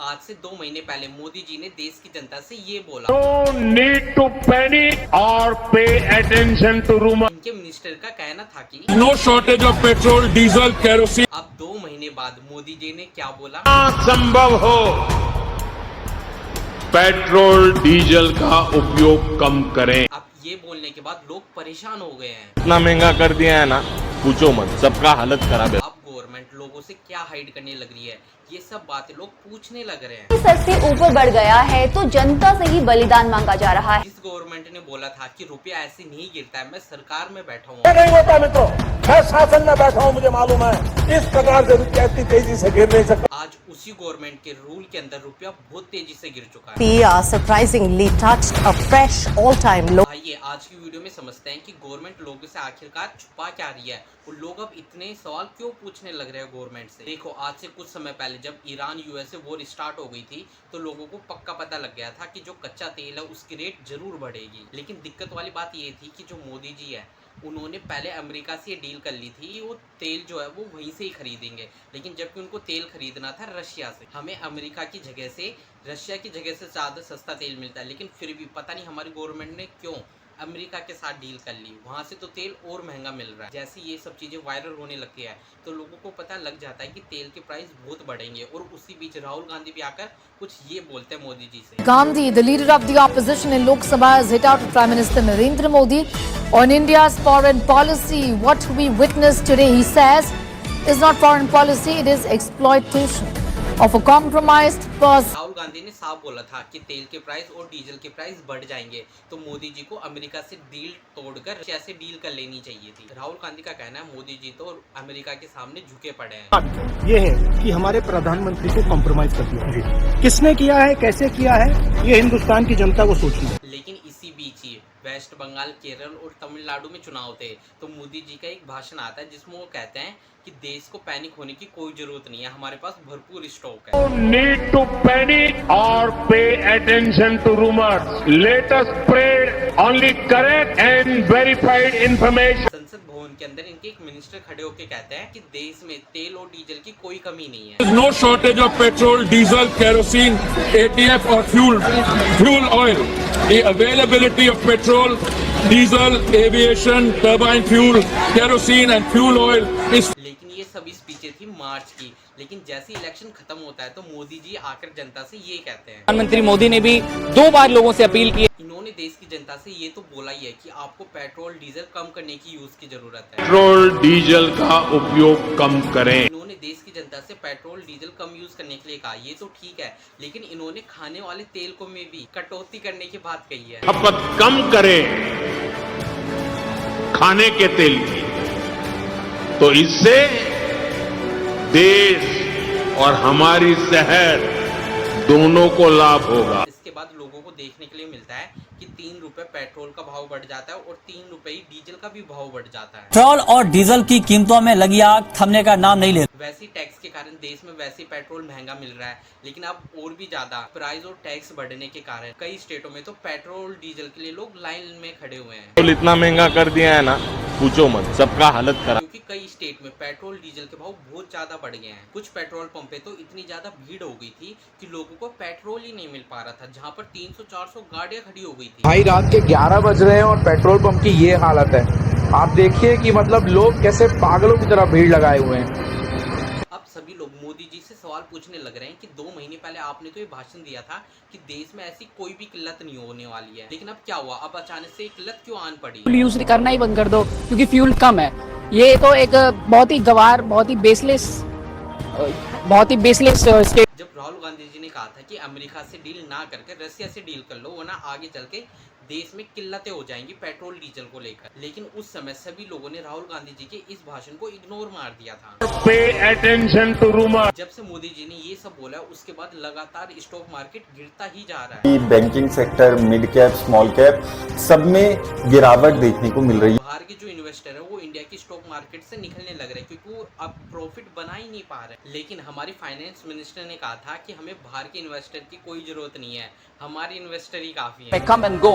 आज से 2 महीने पहले मोदी जी ने देश की जनता से ये बोला, No need to panic or pay attention to rumors. इनके मिनिस्टर का कहना था कि No shortage of petrol, diesel, kerosene. अब 2 महीने बाद मोदी जी ने क्या बोला, संभव हो पेट्रोल डीजल का उपयोग कम करें। अब ये बोलने के बाद लोग परेशान हो गए हैं। इतना महंगा कर दिया है ना, पूछो मत, सबका हालत खराब है। अब गवर्नमेंट लोगों से क्या हाइड करने लग रही है, ये सब बातें लोग पूछने लग रहे हैं। सर से ऊपर बढ़ गया है तो जनता से ही बलिदान मांगा जा रहा है। जिस गवर्नमेंट ने बोला था कि रुपया ऐसे नहीं गिरता है, मैं सरकार में बैठा हूँ, नहीं होता मित्रों, मैं शासन में बैठा हूँ, मुझे मालूम है इस प्रकार से रुपया इतनी तेजी से गिर नहीं सकता। आज उसी गवर्नमेंट के रूल के अंदर रुपया बहुत तेजी से गिर चुका है। PR surprisingly touched a fresh all-time low. आइए आज की वीडियो में समझते हैं कि गवर्नमेंट लोगों से आखिरकार छुपा क्या रही है और लोग अब इतने सवाल क्यों पूछने लग रहे हैं गवर्नमेंट से। देखो, आज से कुछ समय पहले जब ईरान यूएसए वॉर स्टार्ट हो गई थी तो लोगों को पक्का पता लग गया था कि जो कच्चा तेल है उसकी रेट जरूर बढ़ेगी। लेकिन दिक्कत वाली बात ये थी कि जो मोदी जी है उन्होंने पहले अमेरिका से डील कर ली थी, वो तेल जो है वो वहीं से ही खरीदेंगे। लेकिन जबकि उनको तेल खरीदना था रशिया से, हमें अमेरिका की जगह से रशिया की जगह से ज़्यादा सस्ता तेल मिलता है। लेकिन फिर भी पता नहीं हमारी गवर्नमेंट ने क्यों अमेरिका के साथ डील कर ली, वहाँ से तो तेल और महंगा मिल रहा है। जैसे ये सब चीज़ें वायरल होने लगती है तो लोगों को पता लग जाता है कि तेल के प्राइस बहुत बढ़ेंगे। और उसी बीच राहुल गांधी भी आकर कुछ ये बोलते हैं मोदी जी से। Gandhi, the leader of the opposition in Lok Sabha, has hit out at Prime Minister Narendra Modi on India's foreign policy. What we witnessed today, he says, is not foreign policy, it is exploitation of a compromised person. Rahul Gandhi ने साफ बोला था कि तेल के price और diesel के price बढ़ जाएंगे तो मोदी जी को अमेरिका से डील तोड़कर रशिया से डील कर लेनी चाहिए थी। राहुल गांधी का कहना है मोदी जी तो अमेरिका के सामने झुके पड़े हैं। ये है कि हमारे प्रधानमंत्री को कॉम्प्रोमाइज कर दिया, किसने किया है, कैसे किया है, ये हिंदुस्तान की जनता को सोचना है। लेकिन इसी बीच ही वेस्ट बंगाल, केरल और तमिलनाडु में चुनाव थे तो मोदी जी का एक भाषण आता है जिसमें वो कहते हैं कि देश को पैनिक होने की कोई जरूरत नहीं है, हमारे पास भरपूर स्टॉक है। No need to panic or pay attention to rumors. Let us spread only correct and verified information. संसद भवन के अंदर इनके एक मिनिस्टर खड़े होकर कहते हैं कि देश में तेल और डीजल की कोई कमी नहीं है। There is no shortage of petrol, diesel, kerosene, ATF or fuel oil. The availability of petrol, diesel, aviation, turbine fuel, kerosene and fuel oil is. लेकिन ये सभी स्पीचें थी मार्च की, लेकिन जैसे इलेक्शन खत्म होता है तो मोदी जी आकर जनता से ये कहते हैं। प्रधानमंत्री मोदी ने भी 2 बार लोगों से अपील की। इन्होंने देश की जनता से ये तो बोला ही है कि आपको पेट्रोल डीजल कम करने की यूज की जरूरत है। पेट्रोल डीजल का उपयोग कम करें। इन्होंने देश की जनता से पेट्रोल डीजल कम यूज करने के लिए कहा, ये तो ठीक है, लेकिन इन्होंने खाने वाले तेल को में भी कटौती करने की बात कही है। खपत कम करें खाने के तेल की, तो इससे देश और हमारी सेहत दोनों को लाभ होगा। इसके बाद लोगों को देखने के लिए मिलता है कि 3 रुपए पेट्रोल का भाव बढ़ जाता है और 3 रुपए ही डीजल का भी भाव बढ़ जाता है। पेट्रोल और डीजल की कीमतों में लगी आग थमने का नाम नहीं ले। वैसे टैक्स के कारण देश में वैसे पेट्रोल महंगा मिल रहा है, लेकिन अब और भी ज्यादा प्राइस और टैक्स बढ़ने के कारण कई स्टेटों में तो पेट्रोल डीजल के लिए लोग लाइन में खड़े हुए हैं। पेट्रोल इतना महंगा कर दिया है ना, पूछो मत, सबका हालत खराब। क्योंकि कई स्टेट में पेट्रोल डीजल के भाव बहुत ज्यादा बढ़ गए हैं। कुछ पेट्रोल पंप पे तो इतनी ज्यादा भीड़ हो गई थी कि लोगों को पेट्रोल ही नहीं मिल पा रहा था, जहाँ पर 300-400 गाड़ियां खड़ी हो गई थी। भाई रात के 11 बज रहे हैं और पेट्रोल पंप की ये हालत है। आप देखिए कि मतलब लोग कैसे पागलों की तरह भीड़ लगाए हुए हैं। अब सभी लोग मोदी जी से सवाल पूछने लग रहे हैं कि 2 महीने पहले आपने तो ये भाषण दिया था कि देश में ऐसी कोई भी किल्लत नहीं होने वाली है, लेकिन अब क्या हुआ, अब अचानक से किल्लत क्यों आन पड़ी? यूज करना ही बंद कर दो क्योंकि फ्यूल कम है। ये तो एक बहुत ही गवार, बहुत ही बेसलेस स्टेट। जब राहुल गांधी जी ने कहा था कि अमेरिका से डील ना करके रशिया से डील कर लो वरना आगे चल के देश में किल्लतें हो जाएंगी पेट्रोल डीजल को लेकर, लेकिन उस समय सभी लोगों ने राहुल गांधी जी के इस भाषण को इग्नोर मार दिया था। Pay attention to rumors. जब से मोदी जी ने ये सब बोला उसके बाद लगातार स्टॉक मार्केट गिरता ही जा रहा है। Banking sector, mid cap, small cap, सब में गिरावट देखने को मिल रही है। बाहर के जो इन्वेस्टर है वो इंडिया की स्टॉक मार्केट से निकलने लग रहे हैं क्योंकि वो अब प्रॉफिट बना ही नहीं पा रहे। लेकिन हमारी फाइनेंस मिनिस्टर ने कहा था कि हमें बाहर के इन्वेस्टर की कोई जरूरत नहीं है, हमारे इन्वेस्टर ही काफी है। Come and go,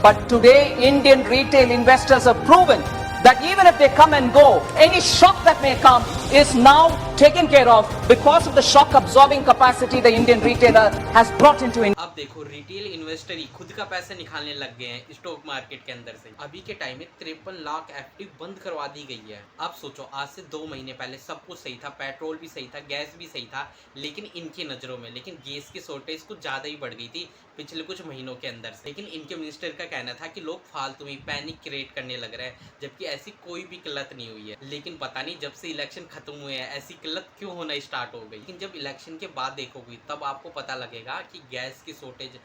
but today Indian retail investors have proven that even if they come and go, any shock that may come, is now taken care of because of the shock absorbing capacity the Indian retailer has brought into India. अब देखो retail investor ही खुद का पैसा निकालने लग गए हैं stock market के अंदर से। अभी के टाइम में 53 लाख एफडी बंद करवा दी गई है। अब सोचो आज से 2 महीने पहले सब कुछ सही था, पेट्रोल भी सही था, गैस भी सही था, लेकिन इनकी नजरों में गैस की शॉर्टेज कुछ ज्यादा ही बढ़ गई थी पिछले कुछ महीनों के अंदर से। लेकिन इनके मिनिस्टर का कहना था कि लोग फालतू में पैनिक क्रिएट करने लग रहे हैं, जबकि ऐसी कोई भी किल्लत नहीं हुई है। लेकिन पता नहीं जब से इलेक्शन खत्म हुए हैं ऐसी किल्लत क्यों होना स्टार्ट हो गई। लेकिन जब इलेक्शन के बाद देखोगे तब आपको पता लगेगा कि गैस की शॉर्टेज,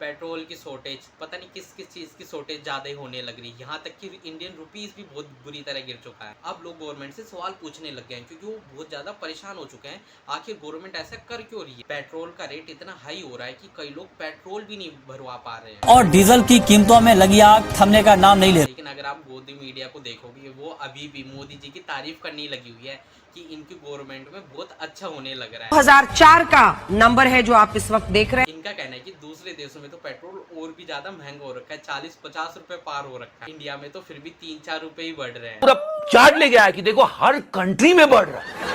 पेट्रोल की शॉर्टेज, पता नहीं किस किस चीज़ की शॉर्टेज ज़्यादा ही होने लग रही है। यहाँ तक कि इंडियन रुपीस भी बहुत बुरी तरह गिर चुका है। अब लोग गवर्नमेंट से सवाल पूछने लग गए हैं क्योंकि वो बहुत ज़्यादा परेशान हो चुके हैं। आखिर गवर्नमेंट ऐसा कर क्यों रही है? पेट्रोल का रेट इतना हाई हो रहा है कि कई लोग पेट्रोल भी नहीं भरवा पा रहे हैं और डीजल की कीमतों में लगी आग थमने का नाम नहीं ले रही। लेकिन अगर आप मोदी मीडिया को देखोगे वो अभी भी मोदी जी की तारीफ करने लगी हुई है कि इनकी गवर्नमेंट में बहुत अच्छा होने लग रहा है। 2004 का नंबर है जो आप इस वक्त देख रहे हैं। इनका कहना है कि दूसरे देशों में तो पेट्रोल और भी ज्यादा महंगा हो रखा है, 40-50 रुपए पार हो रखा है। इंडिया में तो फिर भी 3-4 रुपए ही बढ़ रहे हैं। पूरा चार्ट ले गया है कि देखो हर कंट्री में बढ़ रहा है,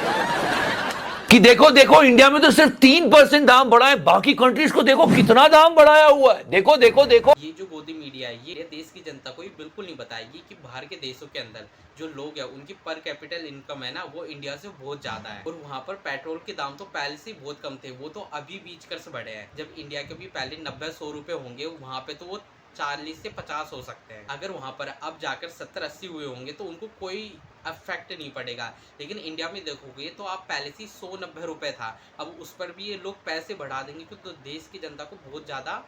कि देखो देखो इंडिया में तो सिर्फ 3% दाम बढ़ा है, बाकी कंट्रीज को देखो कितना दाम बढ़ाया हुआ है। देखो देखो देखो ये जो मोदी मीडिया है ये देश की जनता को बिल्कुल नहीं बताएगी कि बाहर के देशों के अंदर जो लोग हैं उनकी पर कैपिटल इनकम है ना वो इंडिया से बहुत ज्यादा है। और वहाँ पर पेट्रोल के दाम तो पहले से बहुत कम थे, वो तो अभी बीच कर से बढ़े हैं। जब इंडिया के भी पहले 90-100 रुपए होंगे वहाँ पे तो वो 40 से 50 हो सकते हैं। अगर वहाँ पर अब जाकर 70-80 हुए होंगे तो उनको कोई इफेक्ट नहीं पड़ेगा। लेकिन इंडिया में देखोगे तो आप पहले से 100-90 रुपए था, अब उस पर भी ये लोग पैसे बढ़ा देंगे क्योंकि तो देश की जनता को बहुत ज़्यादा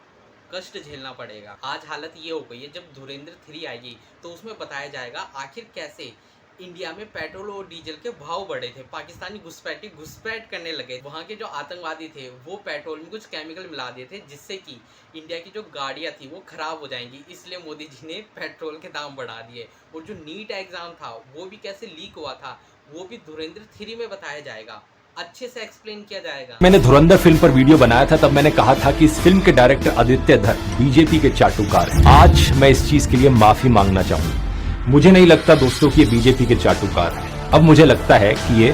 कष्ट झेलना पड़ेगा। आज हालत ये हो गई है, जब धुरंधर 3 आएगी तो उसमें बताया जाएगा आखिर कैसे इंडिया में पेट्रोल और डीजल के भाव बढ़े थे। पाकिस्तानी घुसपैठ करने लगे। वहाँ के जो आतंकवादी थे वो पेट्रोल में कुछ केमिकल मिला दिए थे जिससे कि इंडिया की जो गाड़ियाँ थी वो खराब हो जाएंगी, इसलिए मोदी जी ने पेट्रोल के दाम बढ़ा दिए। और जो नीट एग्जाम था वो भी कैसे लीक हुआ था वो भी धुरंधर 3 में बताया जाएगा, अच्छे से एक्सप्लेन किया जाएगा। मैंने धुरंधर फिल्म पर वीडियो बनाया था, तब मैंने कहा था कि इस फिल्म के डायरेक्टर आदित्य धर बीजेपी के चाटुकार हैं। आज मैं इस चीज के लिए माफी मांगना चाहूंगा। मुझे नहीं लगता दोस्तों कि ये बीजेपी के चाटुकार हैं, अब मुझे लगता है कि ये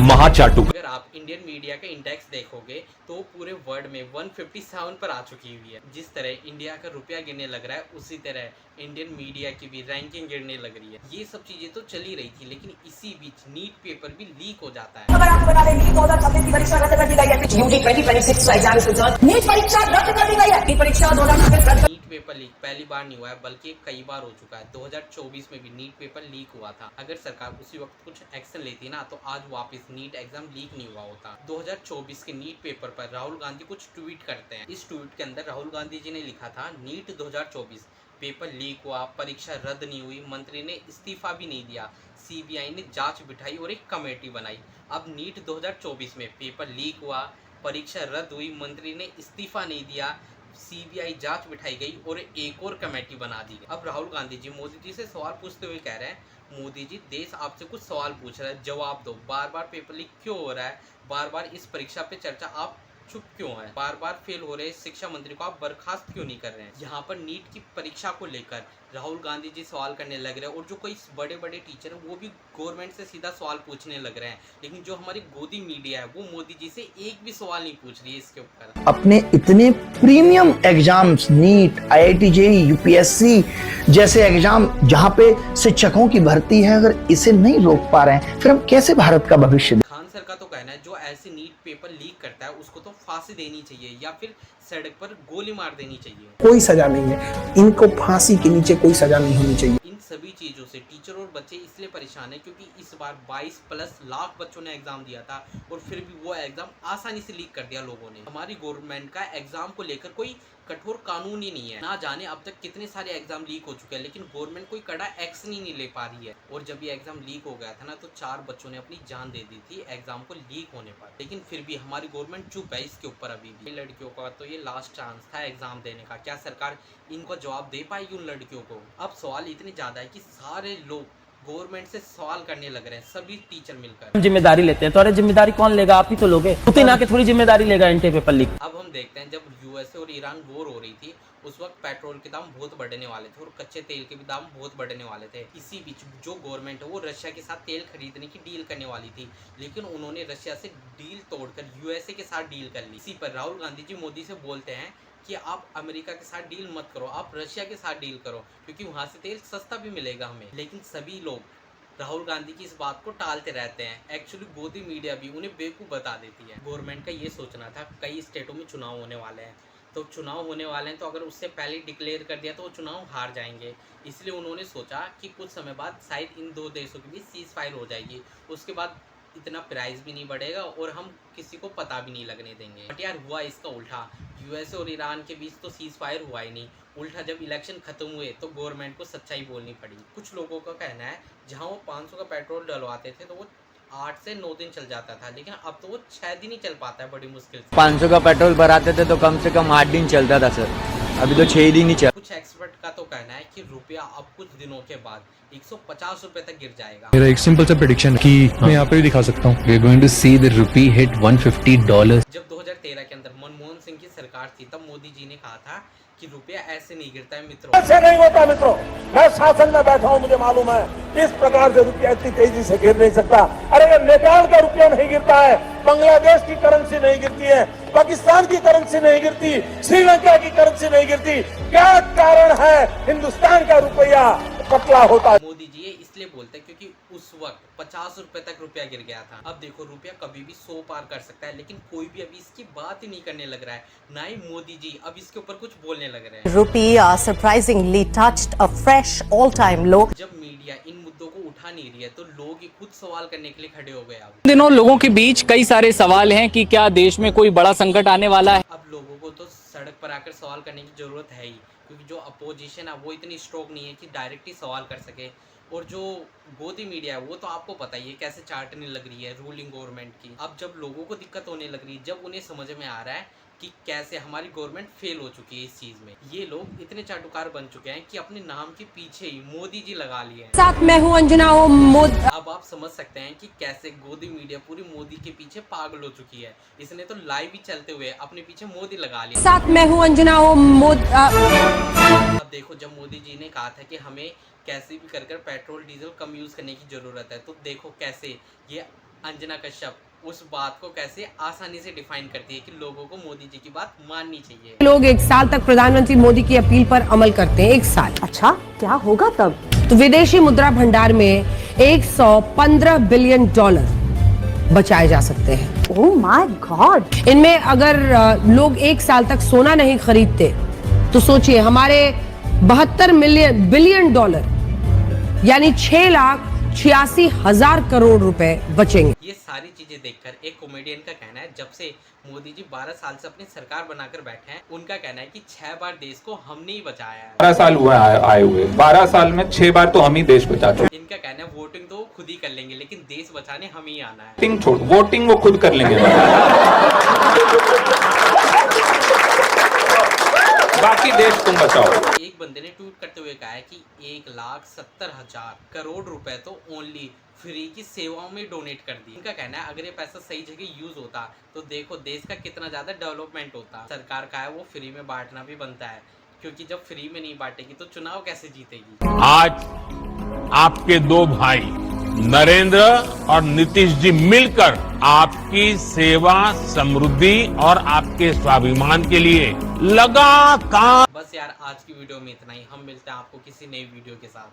महाचाटुकार। अगर आप इंडियन मीडिया का इंडेक्स देखोगे तो पूरे वर्ल्ड में 157 पर आ चुकी हुई है। जिस तरह इंडिया का रुपया गिरने लग रहा है उसी तरह इंडियन मीडिया की भी रैंकिंग गिरने लग रही है। ये सब चीजें तो चली रही थी, लेकिन इसी बीच नीट पेपर भी लीक हो जाता है। अगर आपको बता दें नीट 2026 की परीक्षा रद्द कर दी गई है। यूजी 2026 एग्जाम रिजल्ट नीट परीक्षा रद्द कर दी गई है। नीट परीक्षा 2026 रद्द। नीट पेपर लीक पहली बार नहीं हुआ है बल्कि कई बार हो चुका है। 2024 में भी नीट पेपर लीक हुआ था। अगर सरकार उसी वक्त कुछ एक्शन लेती ना तो आज वापस नीट एग्जाम लीक नहीं हुआ होता। 2024 के नीट पेपर पर राहुल गांधी कुछ ट्वीट करते हैं। इस ट्वीट के अंदर राहुल गांधी जी ने लिखा था नीट 2024 पेपर लीक हुआ, परीक्षा रद्द नहीं हुई, मंत्री ने इस्तीफा भी नहीं दिया, सीबीआई ने जांच बिठाई और एक कमेटी बनाई। अब नीट 2024 में पेपर लीक हुआ, परीक्षा रद्द हुई, मंत्री ने इस्तीफा नहीं दिया, सीबीआई जांच बिठाई गई और एक और कमेटी बना दी गई। अब राहुल गांधी जी मोदी जी से सवाल पूछते हुए कह रहे हैं मोदी जी देश आपसे कुछ सवाल पूछ रहा है, जवाब दो। बार बार पेपर लीक क्यों हो रहा है, बार बार इस परीक्षा पे चर्चा आप चुप क्यों है, बार बार फेल हो रहे शिक्षा मंत्री को आप बर्खास्त क्यों नहीं कर रहे हैं। यहाँ पर नीट की परीक्षा को लेकर राहुल गांधी जी सवाल करने लग रहे हैं और जो कई बड़े बड़े टीचर हैं वो भी गवर्नमेंट से सीधा सवाल पूछने लग रहे हैं। लेकिन जो हमारी गोदी मीडिया है वो मोदी जी से एक भी सवाल नहीं पूछ रही है इसके ऊपर। अपने इतने premium exams NEET, IIT JEE, UPSC जैसे एग्जाम जहाँ पे शिक्षकों की भर्ती है, अगर इसे नहीं रोक पा रहे हैं फिर हम कैसे भारत का भविष्य। खान सर का तो कहना है जो ऐसे नीट पेपर लीक करता है उसको तो फांसी देनी चाहिए या फिर सड़क पर गोली मार देनी चाहिए। कोई सजा नहीं है, इनको फांसी के नीचे कोई सजा नहीं होनी चाहिए। इन सभी चीजों से टीचर और बच्चे इसलिए परेशान है क्योंकि इस बार 22+ लाख बच्चों ने एग्जाम दिया था और फिर भी वो एग्जाम आसानी से लीक कर दिया लोगों ने। हमारी गवर्नमेंट का एग्जाम को लेकर कोई कठोर कानून ही नहीं है। ना जाने अब तक कितने सारे एग्जाम लीक हो चुके हैं लेकिन गवर्नमेंट कोई कड़ा एक्शन ही नहीं ले पा रही है। और जब ये एग्जाम लीक हो गया था ना तो 4 बच्चों ने अपनी जान दे दी थी एग्जाम को लीक होने पर। लेकिन फिर भी हमारी गवर्नमेंट चुप है इसके ऊपर। अभी भी लड़कियों का तो ये लास्ट चांस था एग्जाम देने का, क्या सरकार इनको जवाब दे पाएगी उन लड़कियों को। अब सवाल इतने ज्यादा है कि सारे लोग गवर्नमेंट से सवाल करने लग रहे हैं, सभी टीचर मिलकर जिम्मेदारी लेते हैं। तो अरे जिम्मेदारी कौन लेगा, आप ही तो लोगे। पुतिन आके थोड़ी जिम्मेदारी लेगा एंटी पेपर लीक। अब हम हम देखते हैं जब यूएसए और ईरान वॉर हो रही थी उस वक्त पेट्रोल के दाम बहुत बढ़ने वाले थे और कच्चे तेल के भी दाम बहुत बढ़ने वाले थे। इसी बीच जो गवर्नमेंट है वो रशिया के साथ तेल खरीदने की डील करने वाली थी, लेकिन उन्होंने रशिया से डील तोड़कर यूएसए के साथ डील कर ली। इसी पर राहुल गांधी जी मोदी से बोलते हैं कि आप अमेरिका के साथ डील मत करो, आप रशिया के साथ डील करो क्योंकि वहाँ से तेल सस्ता भी मिलेगा हमें। लेकिन सभी लोग राहुल गांधी की इस बात को टालते रहते हैं। एक्चुअली गोदी मीडिया भी उन्हें बेवकूफ़ बता देती है। गवर्नमेंट का ये सोचना था कई स्टेटों में चुनाव होने वाले हैं, तो चुनाव होने वाले हैं तो अगर उससे पहले डिक्लेयर कर दिया तो वो चुनाव हार जाएंगे। इसलिए उन्होंने सोचा कि कुछ समय बाद शायद इन दो देशों के बीच सीज फायर हो जाएगी, उसके बाद इतना प्राइस भी नहीं बढ़ेगा और हम किसी को पता भी नहीं लगने देंगे। बट यार हुआ इसका उल्टा। यूएसए और ईरान के बीच तो सीज फायर हुआ ही नहीं, उल्टा जब इलेक्शन खत्म हुए तो गवर्नमेंट को सच्चाई बोलनी पड़ी। कुछ लोगों का कहना है जहां वो 500 का पेट्रोल डलवाते थे तो वो 8 से 9 दिन चल जाता था, लेकिन अब तो वो 6 दिन ही चल पाता है बड़ी मुश्किल से। 500 का पेट्रोल भराते थे तो कम से कम 8 दिन चलता था सर, अभी तो 6 दिन ही चल। कुछ एक्सपर्ट का तो कहना है कि रुपया अब कुछ दिनों के बाद 150 रुपए तक गिर जाएगा। मेरा एक सिंपल सा प्रेडिक्शन है कि मैं यहाँ पे भी दिखा सकता हूँ। We are going to see the rupee hit $150. जब 2013 के अंदर मनमोहन सिंह की सरकार थी तब मोदी जी ने कहा था कि रुपया ऐसे नहीं गिरता है मित्रों, ऐसे नहीं होता मित्रों। मैं शासन में बैठा हूँ, मुझे मालूम है इस प्रकार से रुपया इतनी तेजी से गिर नहीं सकता। अरे नेपाल का रुपया नहीं गिरता है, बांग्लादेश की करेंसी नहीं गिरती है, पाकिस्तान की करेंसी नहीं गिरती, श्रीलंका की करेंसी नहीं गिरती। क्या कारण है हिंदुस्तान का रुपया पतला होता है? मोदी जी ये इसलिए बोलते हैं क्योंकि उस वक्त 50 रुपए तक रुपया गिर गया था। अब देखो रुपया कभी भी 100 पार कर सकता है, लेकिन कोई भी अभी इसकी बात ही नहीं करने लग रहा है, ना ही मोदी जी अब इसके ऊपर कुछ बोलने लग रहे हैं। Rupee surprisingly touched a fresh all-time low. जब मीडिया इन मुद्दों को उठा नहीं रही है तो लोग ही खुद सवाल करने के लिए खड़े हो गए। अब दिनों लोगों के बीच कई सारे सवाल हैं कि क्या देश में कोई बड़ा संकट आने वाला है। अब लोगों को तो सड़क पर आकर सवाल करने की जरूरत है ही, क्योंकि जो अपोजिशन है वो इतनी स्ट्रोंग नहीं है कि डायरेक्ट ही सवाल कर सके। और जो गोदी मीडिया है वो तो आपको पता ही है कैसे चाटने लग रही है रूलिंग गवर्नमेंट की। अब जब लोगों को दिक्कत होने लग रही है, जब उन्हें समझ में आ रहा है कि कैसे हमारी गवर्नमेंट फेल हो चुकी है इस चीज में, ये लोग इतने चाटुकार बन चुके हैं कि अपने नाम के पीछे ही मोदी जी लगा लिए हैं। साथ मैं हूँ अंजना अब आप समझ सकते हैं कि कैसे गोदी मीडिया पूरी मोदी के पीछे पागल हो चुकी है। इसने तो लाइव ही चलते हुए अपने पीछे मोदी लगा लिया। साथ मैं हूँ अंजना अब देखो जब मोदी जी ने कहा था कि हमें कैसे भी कर पेट्रोल डीजल कम यूज करने की जरूरत है, तो देखो कैसे ये अंजना कश्यप उस बात को कैसे आसानी से डिफाइन करती है कि लोगों को मोदी जी की बात माननी चाहिए। लोग 1 साल तक प्रधानमंत्री मोदी की अपील पर अमल करते हैं। 1 साल। अच्छा क्या होगा तब? तो विदेशी मुद्रा भंडार में $115 बिलियन बचाए जा सकते हैं। Oh my God. इनमें अगर लोग 1 साल तक सोना नहीं खरीदते तो सोचिए हमारे $72 बिलियन यानी 6,86,000 करोड़ रुपए बचेंगे। ये सारी चीजें देखकर एक कॉमेडियन का कहना है जब से मोदी जी 12 साल से अपनी सरकार बनाकर बैठे हैं, उनका कहना है कि 6 बार देश को हमने ही बचाया है। 12 साल हुआ आए हुए, 12 साल में 6 बार तो हम ही देश बचा चुके। इनका कहना है वोटिंग तो वो खुद ही कर लेंगे, लेकिन देश बचाने हम ही आना है। वोटिंग छोड़, वोटिंग वो खुद कर लेंगे, बाकी देश तुम बचाओ। एक बंदे ने ट्वीट करते हुए कहा है कि 1,70,000 करोड़ रुपए तो ओनली फ्री की सेवाओं में डोनेट कर दी। इनका कहना है अगर ये पैसा सही जगह यूज होता तो देखो देश का कितना ज्यादा डेवलपमेंट होता। सरकार का है वो फ्री में बांटना भी बनता है, क्योंकि जब फ्री में नहीं बांटेगी तो चुनाव कैसे जीतेगी। आज आपके 2 भाई नरेंद्र और नीतीश जी मिलकर आपकी सेवा, समृद्धि और आपके स्वाभिमान के लिए लगातार। बस यार आज की वीडियो में इतना ही। हम मिलते हैं आपको किसी नई वीडियो के साथ।